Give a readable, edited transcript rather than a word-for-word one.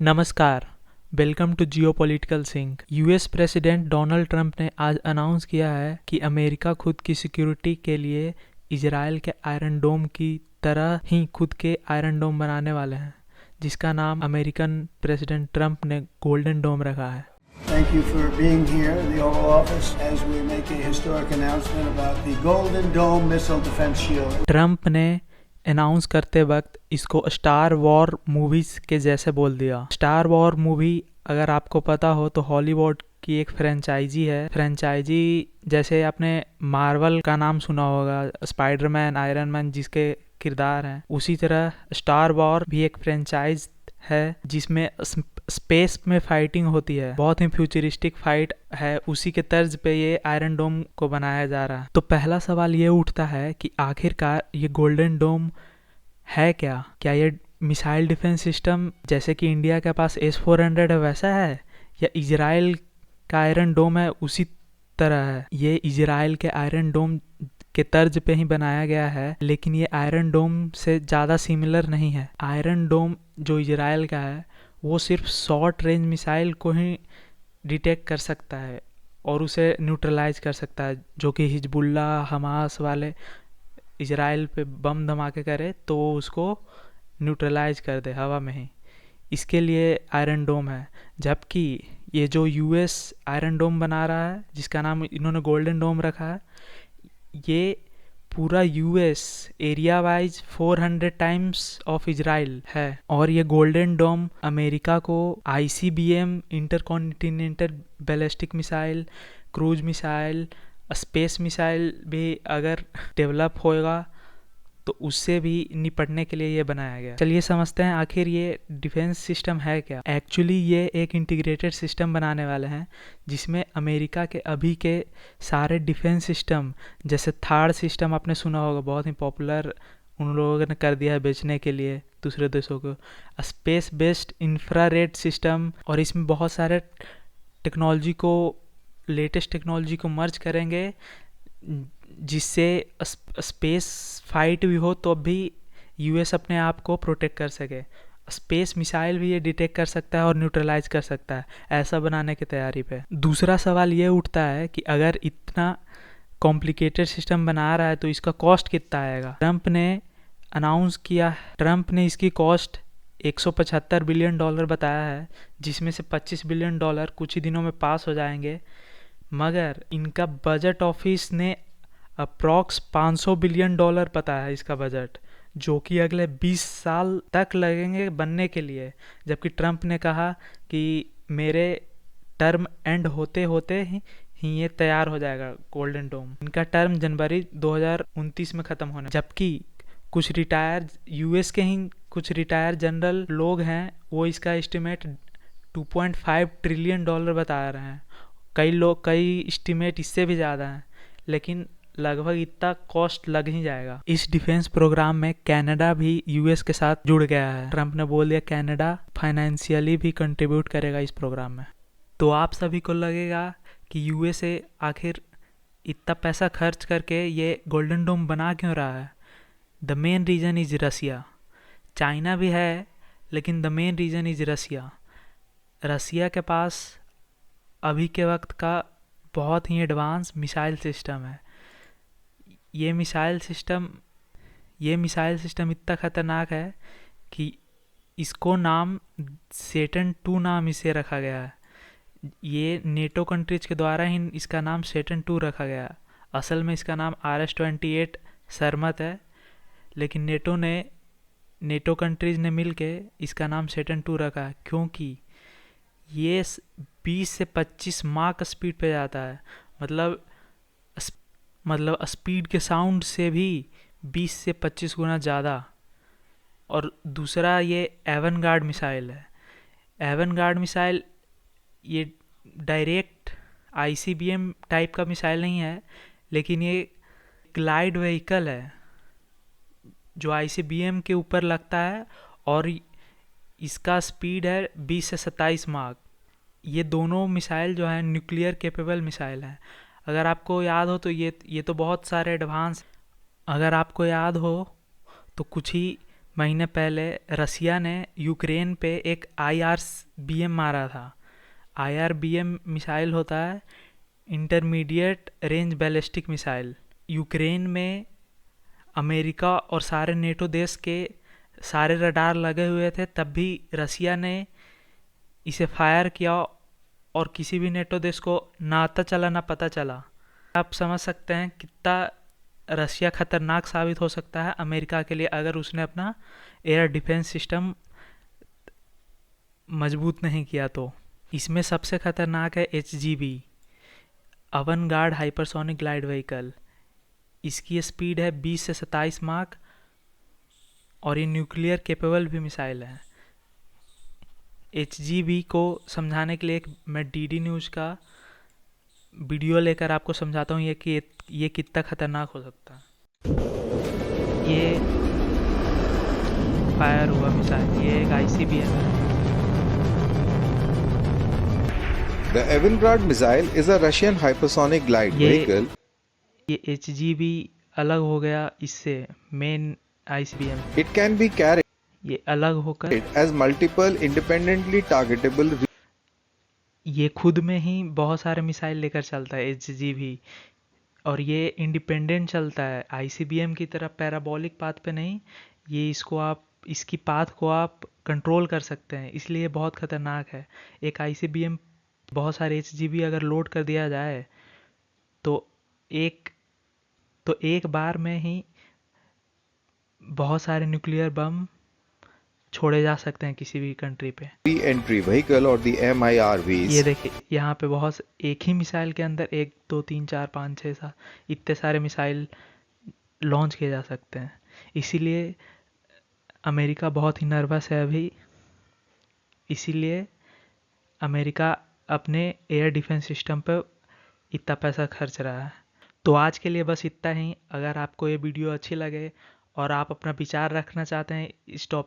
नमस्कार। Welcome to geopolitical sync. US president Donald Trump ने आज अनाउंस किया है कि अमेरिका खुद की सिक्योरिटी के लिए इजराइल के आयरन डोम की तरह ही खुद के आयरन डोम बनाने वाले हैं, जिसका नाम अमेरिकन प्रेसिडेंट ट्रंप ने गोल्डन डोम रखा है। Thank you for being here in the Oval Office as we make a historic announcement about the Golden Dome Missile Defense Shield. Trump ने अनाउंस करते वक्त इसको स्टार वॉर मूवीज के जैसे बोल दिया। स्टार वॉर मूवी अगर आपको पता हो तो हॉलीवुड की एक फ्रेंचाइजी है। फ्रेंचाइजी जैसे आपने मार्वल का नाम सुना होगा, स्पाइडरमैन, आयरन मैन जिसके किरदार हैं, उसी तरह स्टार वॉर भी एक फ्रेंचाइज है जिसमें स्पेस में फाइटिंग होती है। बहुत ही फ्यूचरिस्टिक फाइट है, उसी के तर्ज पे ये आयरन डोम को बनाया जा रहा है। तो पहला सवाल ये उठता है कि आखिरकार ये गोल्डन डोम है क्या ये मिसाइल डिफेंस सिस्टम जैसे कि इंडिया के पास S-400 है वैसा है, या इजराइल का आयरन डोम है उसी तरह है? ये इजराइल के आयरन डोम के तर्ज पे ही बनाया गया है, लेकिन ये आयरन डोम से ज़्यादा सिमिलर नहीं है। आयरन डोम जो इजराइल का है वो सिर्फ शॉर्ट रेंज मिसाइल को ही डिटेक्ट कर सकता है और उसे न्यूट्रलाइज कर सकता है, जो कि हिजबुल्ला हमास वाले इजराइल पे बम धमाके करे तो वो उसको न्यूट्रलाइज कर दे हवा में ही। इसके लिए आयरन डोम है। जबकि ये जो यूएस आयरन डोम बना रहा है, जिसका नाम इन्होंने गोल्डन डोम रखा है, ये पूरा US area wise 400 times of Israel है। और ये गोल्डन डोम अमेरिका को ICBM intercontinental ballistic missile, cruise missile, space missile भी अगर डेवलप होएगा तो उससे भी निपटने के लिए ये बनाया गया। चलिए समझते हैं आखिर ये डिफेंस सिस्टम है क्या। एक्चुअली ये एक इंटीग्रेटेड सिस्टम बनाने वाले हैं जिसमें अमेरिका के अभी के सारे डिफेंस सिस्टम, जैसे थार्ड सिस्टम आपने सुना होगा, बहुत ही पॉपुलर उन लोगों ने कर दिया है बेचने के लिए दूसरे देशों को, स्पेस बेस्ड इंफ्रारेड सिस्टम। और इसमें बहुत सारे टेक्नोलॉजी को, लेटेस्ट टेक्नोलॉजी को मर्ज करेंगे जिससे स्पेस फाइट भी हो तो भी यूएस अपने आप को प्रोटेक्ट कर सके। स्पेस मिसाइल भी ये डिटेक्ट कर सकता है और न्यूट्रलाइज कर सकता है, ऐसा बनाने की तैयारी पे। दूसरा सवाल ये उठता है कि अगर इतना कॉम्प्लिकेटेड सिस्टम बना रहा है तो इसका कॉस्ट कितना आएगा। ट्रंप ने अनाउंस किया, ट्रंप ने इसकी कॉस्ट $175 बिलियन बताया है, जिसमें से $25 बिलियन कुछ ही दिनों में पास हो जाएंगे। मगर इनका बजट ऑफिस ने अप्रॉक्स $500 बिलियन बताया है इसका बजट, जो कि अगले 20 साल तक लगेंगे बनने के लिए। जबकि ट्रंप ने कहा कि मेरे टर्म एंड होते होते ही ये तैयार हो जाएगा गोल्डन डोम। इनका टर्म जनवरी 2029 में ख़त्म होना। जबकि कुछ रिटायर यूएस के ही कुछ रिटायर जनरल लोग हैं, वो इसका एस्टिमेट $2.5 ट्रिलियन बता रहे हैं। कई एस्टिमेट इससे भी ज़्यादा हैं, लेकिन लगभग इतना कॉस्ट लग ही जाएगा। इस डिफेंस प्रोग्राम में कनाडा भी यूएस के साथ जुड़ गया है। ट्रंप ने बोल दिया कनाडा फाइनेंशियली भी कंट्रीब्यूट करेगा इस प्रोग्राम में। तो आप सभी को लगेगा कि यूएसए आखिर इतना पैसा खर्च करके ये गोल्डन डोम बना क्यों रहा है। The main reason is Russia. China भी है, लेकिन the main reason is Russia. Russia के पास अभी के वक्त का बहुत ही एडवांस मिसाइल सिस्टम है। ये मिसाइल सिस्टम इतना ख़तरनाक है कि इसको नाम सेटन 2 नाम इसे रखा गया है। ये नेटो कंट्रीज के द्वारा ही इसका नाम सेटन 2 रखा गया है। असल में इसका नाम RS-28 सरमत है, लेकिन नेटो कंट्रीज ने मिलके इसका नाम सेटन 2 रखा है, क्योंकि ये 20 से 25 माक स्पीड पे जाता है। मतलब स्पीड के साउंड से भी 20 से 25 गुना ज़्यादा। और दूसरा ये एवनगार्ड मिसाइल है। एवनगार्ड मिसाइल ये डायरेक्ट ICBM टाइप का मिसाइल नहीं है, लेकिन ये ग्लाइड व्हीकल है जो ICBM के ऊपर लगता है, और इसका स्पीड है 20 से 27 माक। ये दोनों मिसाइल जो है न्यूक्लियर कैपेबल मिसाइल हैं। अगर आपको याद हो तो ये तो बहुत सारे एडवांस, अगर आपको याद हो तो कुछ ही महीने पहले रसिया ने यूक्रेन पे एक IRBM मारा था। IRBM मिसाइल होता है intermediate range ballistic missile. Ukraine में अमेरिका और सारे नेटो देश के सारे रडार लगे हुए थे, तब भी रसिया ने इसे फायर किया और किसी भी नेटो देश को ना आता चला ना पता चला। आप समझ सकते हैं कितना रसिया खतरनाक साबित हो सकता है अमेरिका के लिए अगर उसने अपना एयर डिफेंस सिस्टम मजबूत नहीं किया तो। इसमें सबसे खतरनाक है HGV, अवनगार्ड हाइपरसोनिक ग्लाइड व्हीकल। इसकी स्पीड है 20 से 27 माक और ये न्यूक्लियर केपेबल भी मिसाइल है। HGV को समझाने के लिए मैं DD न्यूज़ का वीडियो लेकर आपको समझाता हूँ ये कितना खतरनाक हो सकता है। ये फायर हुआ मिसाइल, ये एक ICBM है। The Avangard missile is a Russian hypersonic glide vehicle. ये HGV अलग हो गया इससे main ICBM। It can be carried ये अलग होकर as multiple independently targetable. ये खुद में ही बहुत सारे मिसाइल लेकर चलता है HGV, और ये इंडिपेंडेंट चलता है ICBM की तरह पैराबोलिक पाथ पे नहीं। ये इसकी पाथ को आप कंट्रोल कर सकते हैं, इसलिए बहुत ख़तरनाक है। एक ICBM बहुत सारे HGV अगर लोड कर दिया जाए तो एक बार में ही बहुत सारे न्यूक्लियर बम छोड़े जा सकते हैं किसी भी कंट्री पे। Entry vehicle or the MIRVs. ये देखिए यहाँ पे एक ही मिसाइल के अंदर 1 2 3 4 5 6 7 इतने सारे मिसाइल लॉन्च किए जा सकते हैं। इसीलिए अमेरिका बहुत ही नर्वस है अभी, इसीलिए अमेरिका अपने एयर डिफेंस सिस्टम पर इतना पैसा खर्च रहा है। तो आज के लिए बस इतना ही। अगर आपको ये वीडियो अच्छी लगे और आप अपना विचार रखना चाहते हैं इस टॉपिक